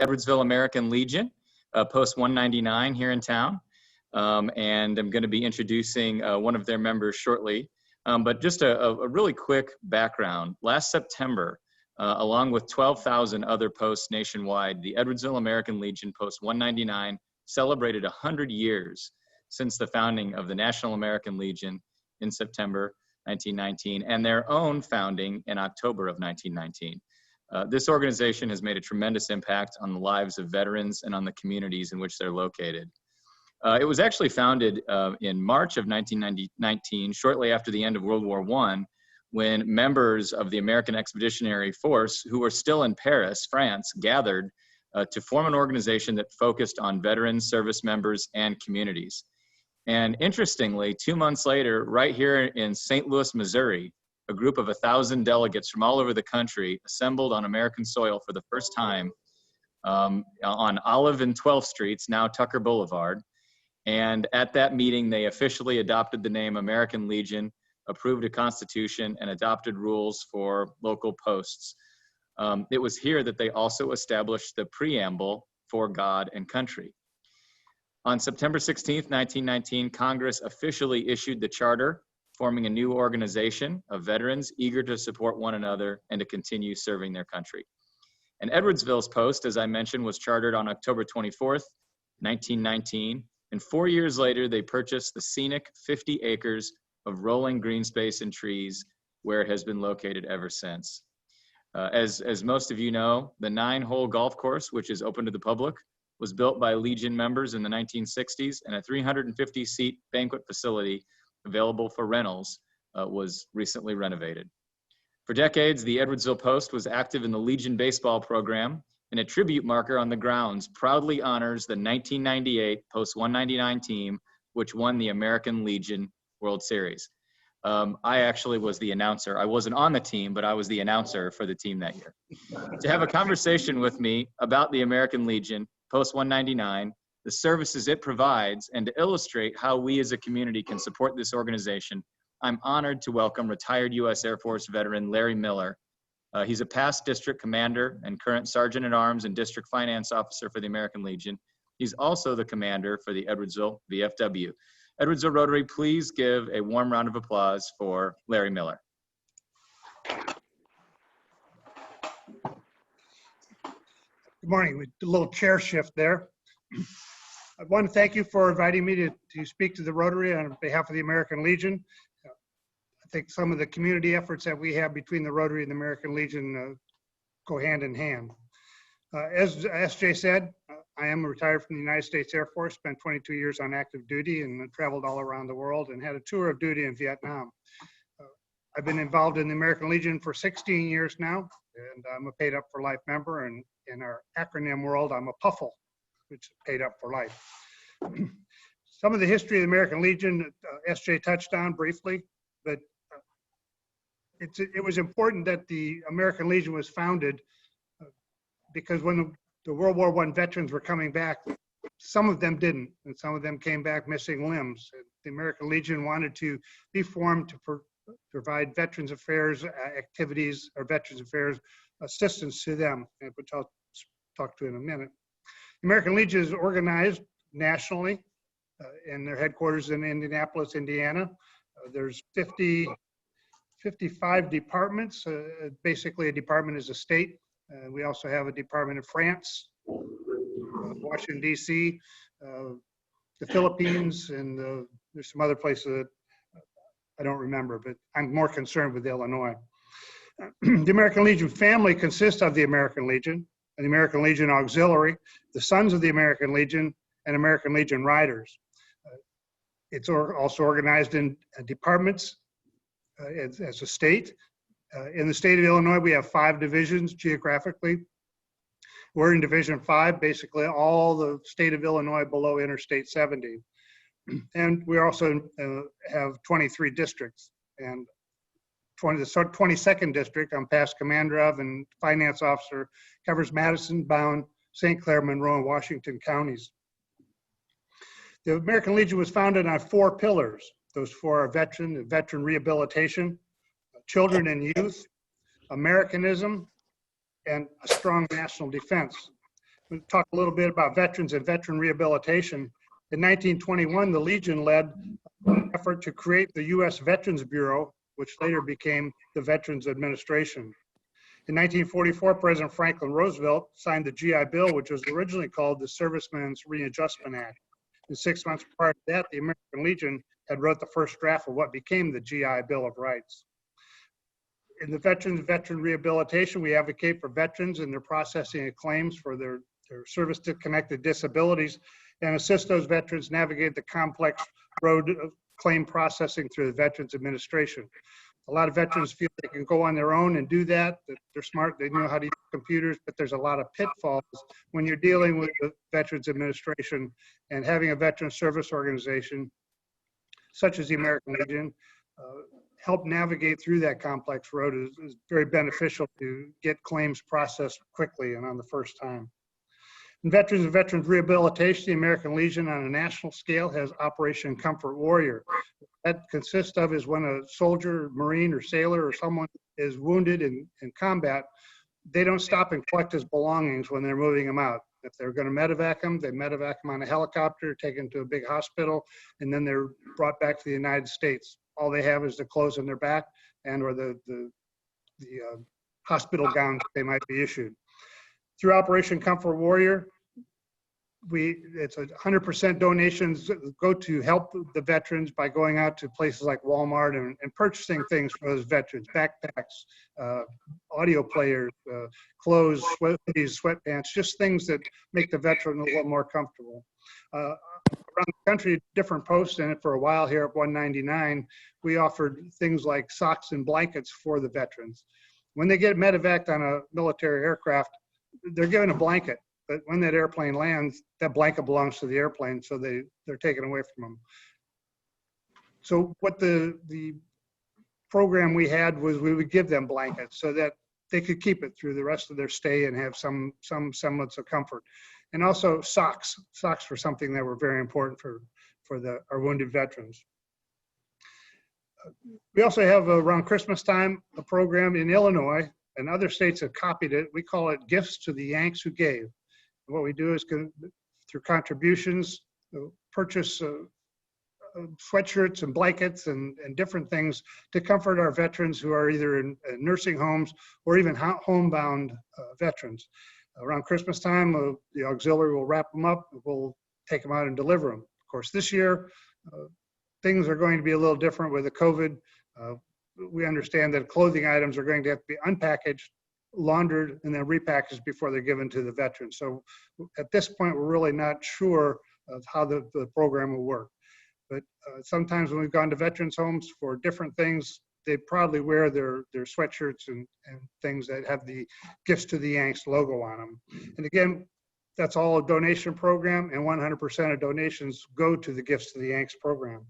Edwardsville American Legion, Post 199 here in town. And I'm going to be introducing one of their members shortly. But just a really quick background. Last September, along with 12,000 other posts nationwide, the Edwardsville American Legion Post 199 celebrated 100 years since the founding of the National American Legion in September 1919 and their own founding in October of 1919. This organization has made a tremendous impact on the lives of veterans and on the communities in which they're located. It was actually founded in March of 1919, shortly after the end of World War I, when members of the American Expeditionary Force, who were still in Paris, France, gathered to form an organization that focused on veterans, service members, and communities. And interestingly, 2 months later, right here in St. Louis, Missouri, a group of 1,000 delegates from all over the country assembled on American soil for the first time on Olive and 12th Streets, now Tucker Boulevard. And at that meeting, they officially adopted the name American Legion, approved a constitution, and adopted rules for local posts. It was here that they also established the preamble for God and country. On September 16th, 1919, Congress officially issued the charter, forming a new organization of veterans eager to support one another and to continue serving their country. And Edwardsville's post, as I mentioned, was chartered on October 24th, 1919. And 4 years later, they purchased the scenic 50 acres of rolling green space and trees, where it has been located ever since. As most of you know, the 9-hole golf course, which is open to the public, was built by Legion members in the 1960s, and a 350-seat banquet facility available for rentals was recently renovated. For decades, the Edwardsville Post was active in the Legion baseball program, and a tribute marker on the grounds proudly honors the 1998 Post 199 team, which won the American Legion World Series. I actually was the announcer. I wasn't on the team, but I was the announcer for the team that year. To have a conversation with me about the American Legion, Post 199, the services it provides, and to illustrate how we as a community can support this organization, I'm honored to welcome retired U.S. Air Force veteran Larry Miller. He's a past district commander and current sergeant at arms and district finance officer for the American Legion. He's also the commander for the Edwardsville VFW. Edwardsville Rotary, please give a warm round of applause for Larry Miller. Good morning. We did a little chair shift there. I want to thank you for inviting me to speak to the Rotary on behalf of the American Legion. I think some of the community efforts that we have between the Rotary and the American Legion go hand in hand. As SJ said, I am retired from the United States Air Force, spent 22 years on active duty and traveled all around the world and had a tour of duty in Vietnam. I've been involved in the American Legion for 16 years now, and I'm a paid up for life member, and in our acronym world, I'm a PUFL, which is paid up for life. Some of the history of the American Legion, SJ touched on briefly, but it was important that the American Legion was founded because when the World War I veterans were coming back, some of them didn't, and some of them came back missing limbs. The American Legion wanted to be formed to provide Veterans Affairs activities or Veterans Affairs assistance to them, which I'll talk to in a minute. The American Legion is organized nationally and their headquarters in Indianapolis, Indiana. There's 55 departments. Basically, a department is a state. We also have a department in France, Washington, D.C., the Philippines, and there's some other places that I don't remember, but I'm more concerned with Illinois. The American Legion family consists of the American Legion and the American Legion Auxiliary, the Sons of the American Legion, and American Legion Riders. It's also organized in departments as a state. In the state of Illinois, we have 5 divisions geographically. We're in Division 5, basically all the state of Illinois below Interstate 70. And we also have 23 districts. And the 22nd district I'm past commander of and finance officer covers Madison, Bound, St. Clair, Monroe, and Washington counties. The American Legion was founded on 4 pillars. Those 4 are veteran rehabilitation, children and youth, Americanism, and a strong national defense. We'll talk a little bit about veterans and veteran rehabilitation. In 1921, the Legion led an effort to create the U.S. Veterans Bureau, which later became the Veterans Administration. In 1944, President Franklin Roosevelt signed the GI Bill, which was originally called the Servicemen's Readjustment Act. And 6 months prior to that, the American Legion had wrote the first draft of what became the GI Bill of Rights. In the veteran rehabilitation, we advocate for veterans and their processing of claims for their service-connected disabilities and assist those veterans navigate the complex road of claim processing through the Veterans Administration. A lot of veterans feel they can go on their own and do that they're smart, they know how to use computers, but there's a lot of pitfalls when you're dealing with the Veterans Administration, and having a veteran service organization such as the American Legion help navigate through that complex road is very beneficial to get claims processed quickly and on the first time. In veterans and veterans rehabilitation, the American Legion on a national scale has Operation Comfort Warrior. That consists of is when a soldier, Marine, or sailor, or someone is wounded in combat, they don't stop and collect his belongings when they're moving him out. If they're going to medevac him, they medevac him on a helicopter, taken to a big hospital, and then they're brought back to the United States. All they have is the clothes on their back and or the hospital gowns they might be issued. Through Operation Comfort Warrior, it's 100% donations go to help the veterans by going out to places like Walmart and purchasing things for those veterans, backpacks, audio players, clothes, hoodies, sweatpants, just things that make the veteran a little more comfortable. Around the country, different posts, and for a while here at 199, we offered things like socks and blankets for the veterans. When they get medevaced on a military aircraft, they're given a blanket. But when that airplane lands, that blanket belongs to the airplane, so they're taken away from them. So what the program we had was we would give them blankets so that they could keep it through the rest of their stay and have some semblance of comfort. And also socks were something that were very important for our wounded veterans. We also have around Christmas time a program in Illinois, and other states have copied it. We call it Gifts to the Yanks Who Gave. What we do is through contributions, purchase sweatshirts and blankets and different things to comfort our veterans who are either in nursing homes or even homebound veterans. Around Christmas time, the auxiliary will wrap them up, we'll take them out and deliver them. Of course, this year, things are going to be a little different with the COVID. We understand that clothing items are going to have to be unpackaged, laundered, and then repackaged before they're given to the veterans. So at this point, we're really not sure of how the program will work. But sometimes when we've gone to veterans homes for different things, they proudly wear their sweatshirts and things that have the Gifts to the Yanks logo on them. And again, that's all a donation program, and 100% of donations go to the Gifts to the Yanks program.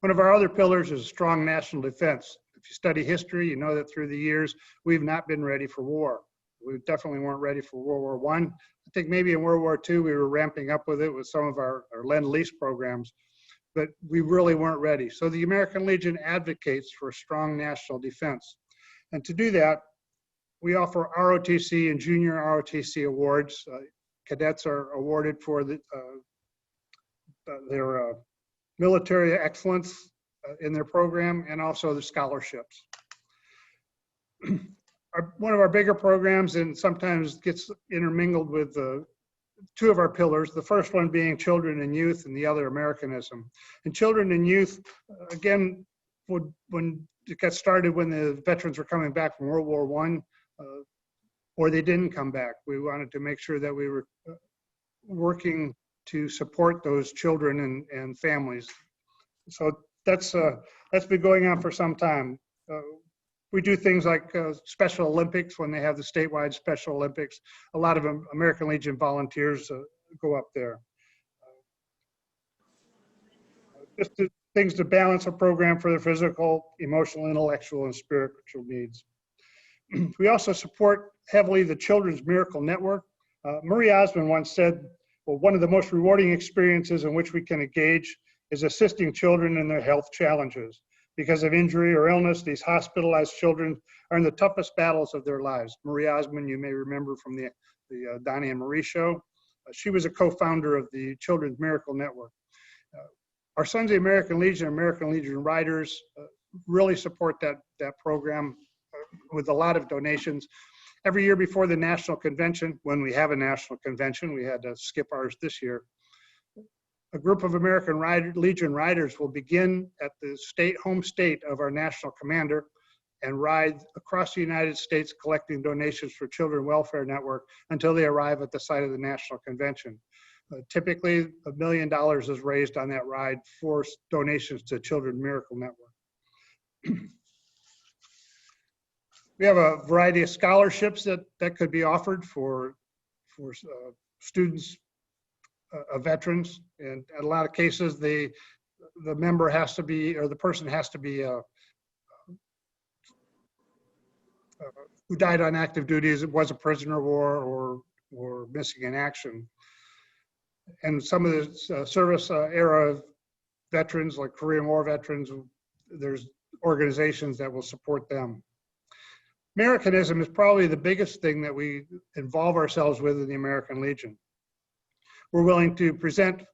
One of our other pillars is strong national defense. If you study history, you know that through the years, we've not been ready for war. We definitely weren't ready for World War I. I think maybe in World War II, we were ramping up with it with some of our Lend-Lease programs, but we really weren't ready. So the American Legion advocates for strong national defense. And to do that, we offer ROTC and junior ROTC awards. Cadets are awarded for their military excellence in their program, and also the scholarships. One of our bigger programs, and sometimes gets intermingled with two of our pillars, the first one being children and youth, and the other Americanism. And children and youth, again, when it got started when the veterans were coming back from World War I, or they didn't come back, we wanted to make sure that we were working to support those children and families. So that's been going on for some time. We do things like Special Olympics when they have the statewide Special Olympics. A lot of American Legion volunteers go up there. Just things to balance a program for their physical, emotional, intellectual, and spiritual needs. We also support heavily the Children's Miracle Network. Marie Osmond once said, well, one of the most rewarding experiences in which we can engage is assisting children in their health challenges. Because of injury or illness, these hospitalized children are in the toughest battles of their lives. Marie Osmond, you may remember from the the Donnie and Marie show. She was a co-founder of the Children's Miracle Network. Our Sons of the American Legion Riders really support that program with a lot of donations. Every year before the national convention, when we have a national convention, we had to skip ours this year, a group of American Legion riders will begin at the home state of our national commander and ride across the United States collecting donations for Children Welfare Network until they arrive at the site of the national convention. Typically, $1 million is raised on that ride for donations to Children's Miracle Network. We have a variety of scholarships that could be offered for students of veterans, and in a lot of cases, the member has to be, or the person has to be who died on active duty, as it was a prisoner of war or missing in action. And some of the service era veterans, like Korean War veterans, there's organizations that will support them. Americanism is probably the biggest thing that we involve ourselves with in the American Legion. We're willing to present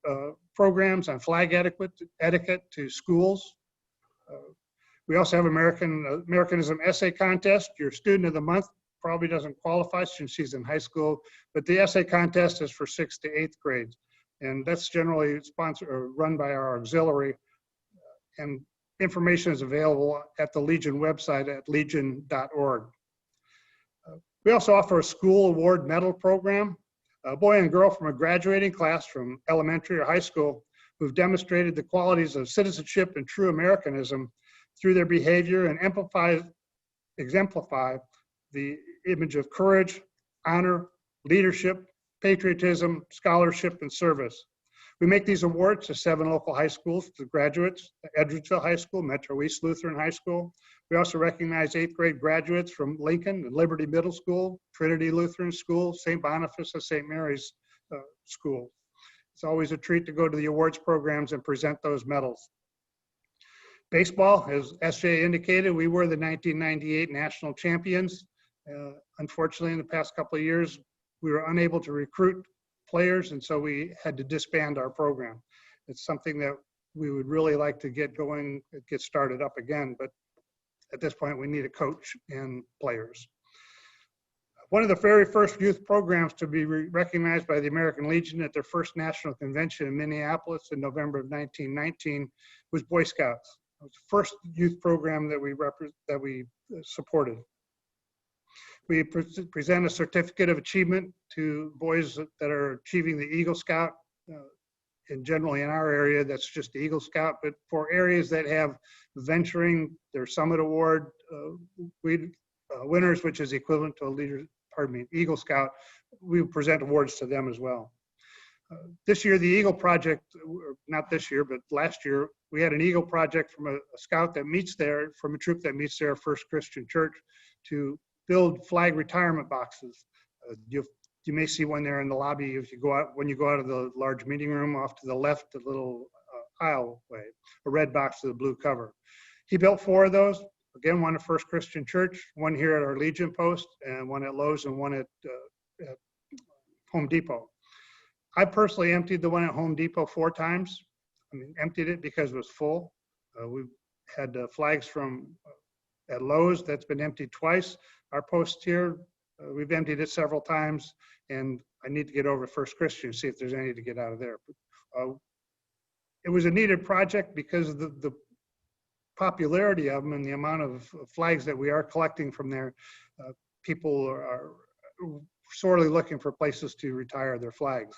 programs on flag etiquette to schools. We also have Americanism essay contest. Your student of the month probably doesn't qualify since she's in high school, but the essay contest is for 6th to 8th grades. And that's generally sponsored or run by our auxiliary. And information is available at the Legion website at legion.org. We also offer a school award medal program. A boy and girl from a graduating class from elementary or high school who've demonstrated the qualities of citizenship and true Americanism through their behavior and exemplify the image of courage, honor, leadership, patriotism, scholarship, and service. We make these awards to 7 local high schools to graduates: Edwardsville High School, Metro East Lutheran High School. We also recognize 8th grade graduates from Lincoln and Liberty Middle School, Trinity Lutheran School, St. Boniface and St. Mary's School. It's always a treat to go to the awards programs and present those medals. Baseball, as SJ indicated, we were the 1998 national champions. Unfortunately, in the past couple of years, we were unable to recruit players, and so we had to disband our program. It's something that we would really like to get going, get started up again, but at this point we need a coach and players. One of the very first youth programs to be recognized by the American Legion at their first national convention in Minneapolis in November of 1919 was Boy Scouts. It was the first youth program that we supported. We present a certificate of achievement to boys that are achieving the Eagle Scout, and generally in our area, that's just the Eagle Scout, but for areas that have venturing, their Summit Award winners, which is equivalent to Eagle Scout, we present awards to them as well. This year, the Eagle Project, not this year, but last year, we had an Eagle Project from a scout that meets there, from a troop that meets there, First Christian Church, to build flag retirement boxes. You may see one there in the lobby if you go out, when you go out of the large meeting room off to the left, a little aisle way, a red box with a blue cover. He built 4 of those. Again, one at First Christian Church, one here at our Legion post, and one at Lowe's, and one at Home Depot. I personally emptied the one at Home Depot 4 times. I mean, emptied it because it was full. We've had flags from at Lowe's that's been emptied twice. Our post here, we've emptied it several times, and I need to get over to First Christian and see if there's any to get out of there. It was a needed project because of the popularity of them and the amount of flags that we are collecting from there. People are sorely looking for places to retire their flags.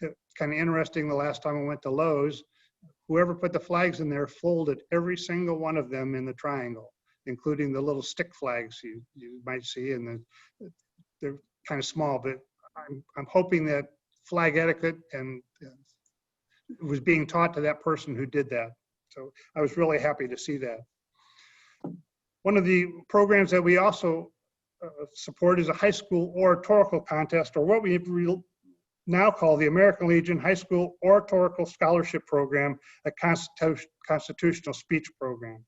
It's kind of interesting, the last time I went to Lowe's, whoever put the flags in there folded every single one of them in the triangle, including the little stick flags you might see, and they're kind of small, but I'm hoping that flag etiquette and was being taught to that person who did that. So I was really happy to see that. One of the programs that we also support is a high school oratorical contest, or what we now call the American Legion High School Oratorical Scholarship Program, a constitutional speech program.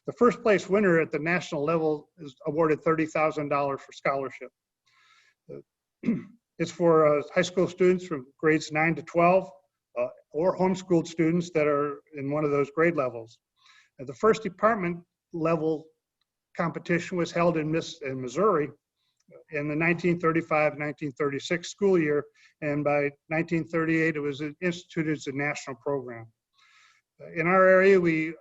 The first place winner at the national level is awarded $30,000 for scholarship. It's for high school students from grades 9 to 12 or homeschooled students that are in one of those grade levels. The first department level competition was held in Missouri in the 1935-1936 school year, and by 1938 it was instituted as a national program. In our area, we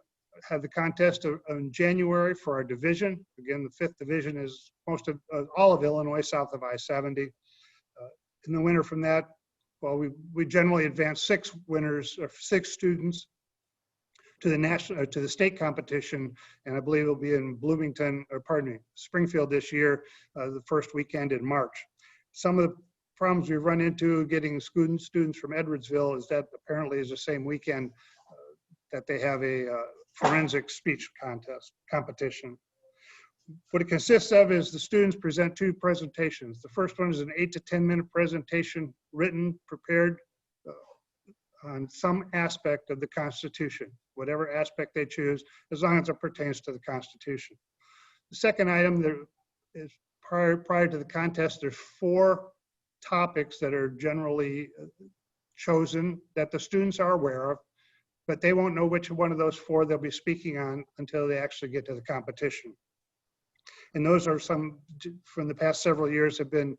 had the contest in January for our division. Again, the 5th division is all of Illinois south of I-70. In the winter from that, well, we generally advance 6 winners or 6 students to the state competition, and I believe it'll be in Springfield this year, the first weekend in March. Some of the problems we've run into getting students from Edwardsville is that apparently is the same weekend that they have a forensic speech competition. What it consists of is the students present 2 presentations. The first one is an 8 to 10 minute presentation, written, prepared on some aspect of the Constitution, whatever aspect they choose, as long as it pertains to the Constitution. The second item, there is prior to the contest, there's 4 topics that are generally chosen that the students are aware of, but they won't know which one of those 4 they'll be speaking on until they actually get to the competition. And those are some from the past several years have been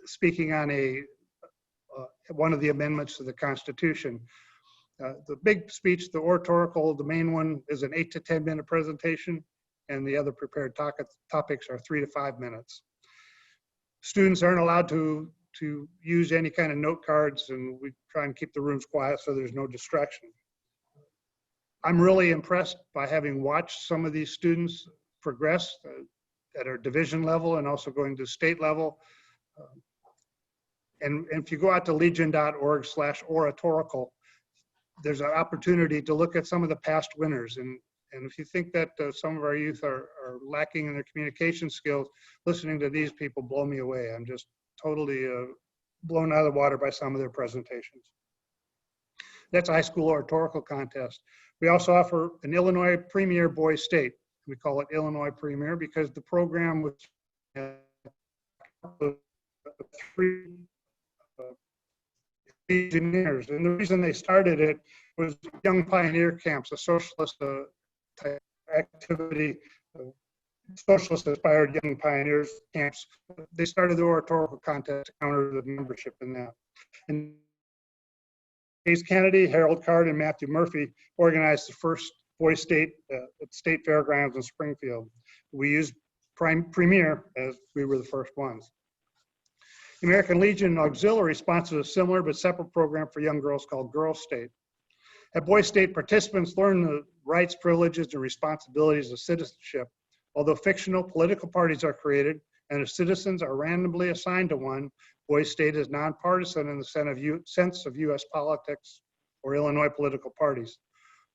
speaking on one of the amendments to the Constitution. The big speech, the oratorical, the main one is an 8 to 10 minute presentation, and the other prepared topics are 3 to 5 minutes. Students aren't allowed to use any kind of note cards, and we try and keep the rooms quiet so there's no distraction. I'm really impressed by having watched some of these students progress at our division level and also going to state level. And if you go out to legion.org/oratorical, there's an opportunity to look at some of the past winners. And if you think that some of our youth are lacking in their communication skills, listening to these people blow me away. I'm just totally blown out of the water by some of their presentations. That's a high school oratorical contest. We also offer an Illinois Premier Boys State. We call it Illinois Premier because the program was 3 engineers. And the reason they started it was Young Pioneer Camps, a socialist type activity, socialist inspired Young Pioneers Camps. They started the oratorical contest to counter the membership in that. And Hayes Kennedy, Harold Card, and Matthew Murphy organized the first Boys State at State Fairgrounds in Springfield. We used Premier as we were the first ones. The American Legion Auxiliary sponsors a similar but separate program for young girls called Girls State. At Boys State, participants learn the rights, privileges, and responsibilities of citizenship. Although fictional political parties are created and the citizens are randomly assigned to one, Boys State is nonpartisan in the sense of U.S. politics or Illinois political parties.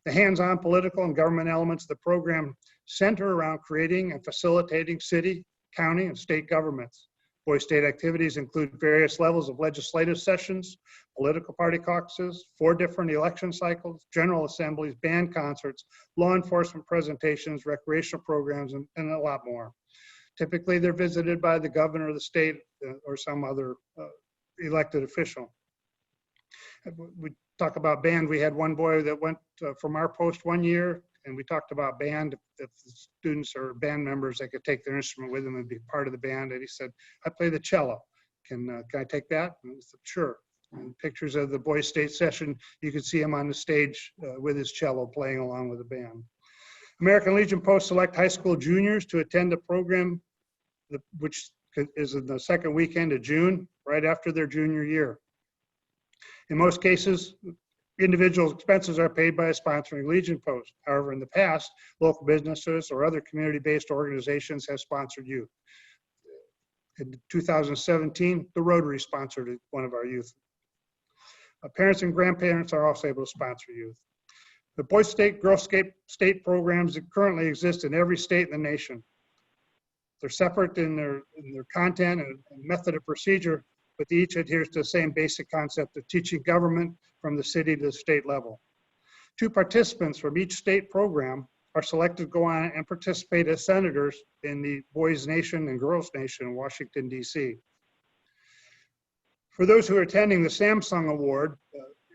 The hands-on political and government elements of the program center around creating and facilitating city, county, and state governments. Boys State activities include various levels of legislative sessions, political party caucuses, 4 different election cycles, general assemblies, band concerts, law enforcement presentations, recreational programs, and a lot more. Typically, they're visited by the governor of the state or some other elected official. We talk about band. We had one boy that went from our post one year, and we talked about band. If the students or band members, they could take their instrument with them and be part of the band. And he said, "I play the cello. Can I take that?" And I said, "Sure." And pictures of the Boys State session, you could see him on the stage with his cello playing along with the band. American Legion posts select high school juniors to attend the program, which is in the second weekend of June, right after their junior year. In most cases, individual expenses are paid by a sponsoring Legion post. However, in the past, local businesses or other community-based organizations have sponsored youth. In 2017, the Rotary sponsored one of our youth. Parents and grandparents are also able to sponsor youth. The Boys State, Girls State programs that currently exist in every state in the nation. They're separate in their content and method of procedure, but each adheres to the same basic concept of teaching government from the city to the state level. 2 participants from each state program are selected to go on and participate as senators in the Boys Nation and Girls Nation in Washington, D.C. For those who are attending, the Samsung Award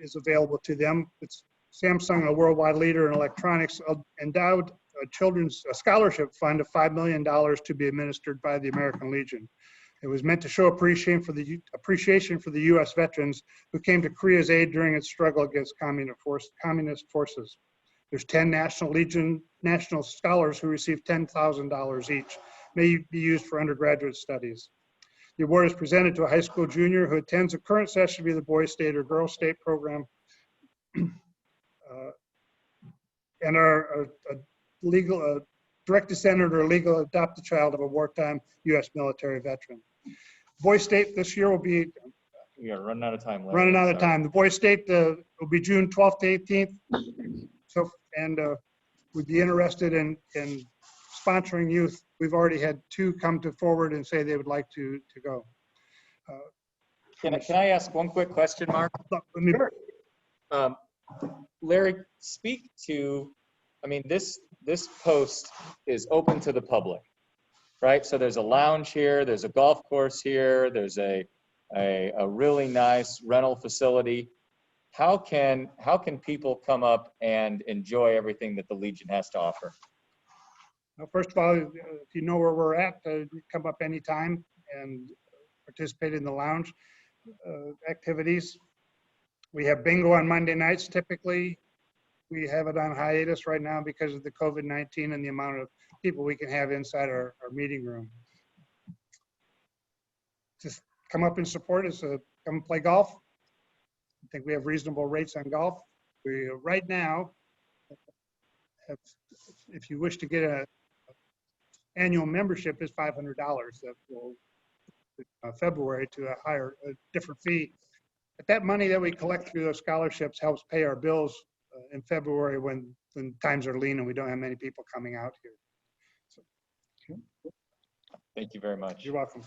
is available to them. It's Samsung, a worldwide leader in electronics, endowed a children's scholarship fund of $5 million to be administered by the American Legion. It was meant to show appreciation for the U.S. veterans who came to Korea's aid during its struggle against communist forces. There's 10 national scholars who receive $10,000 each, may be used for undergraduate studies. The award is presented to a high school junior who attends a current session of either Boys State or Girls State program, and are a legal, direct descendant or legal adopted child of a wartime U.S. military veteran. Boys State this year will be We are running out of time. Larry. running out of time. The Boys State will be June 12th to 18th. So, and we'd be interested in sponsoring youth. We've already had 2 come forward and say they would like to go. Can I ask one quick question, Mark? Sure. Larry, speak to, I mean, this post is open to the public, right? So there's a lounge here, there's a golf course here, there's a really nice rental facility. How can people come up and enjoy everything that the Legion has to offer? Well, first of all, if you know where we're at, come up anytime and participate in the lounge activities. We have bingo on Monday nights typically. We have it on hiatus right now because of the COVID-19 and the amount of people we can have inside our meeting room. Just come up and support us. Come play golf. I think we have reasonable rates on golf. We right now, if you wish to get a annual membership, is $500. That will February to a different fee. But that money that we collect through those scholarships helps pay our bills in February when times are lean and we don't have many people coming out here. So, Thank you very much. you're welcome.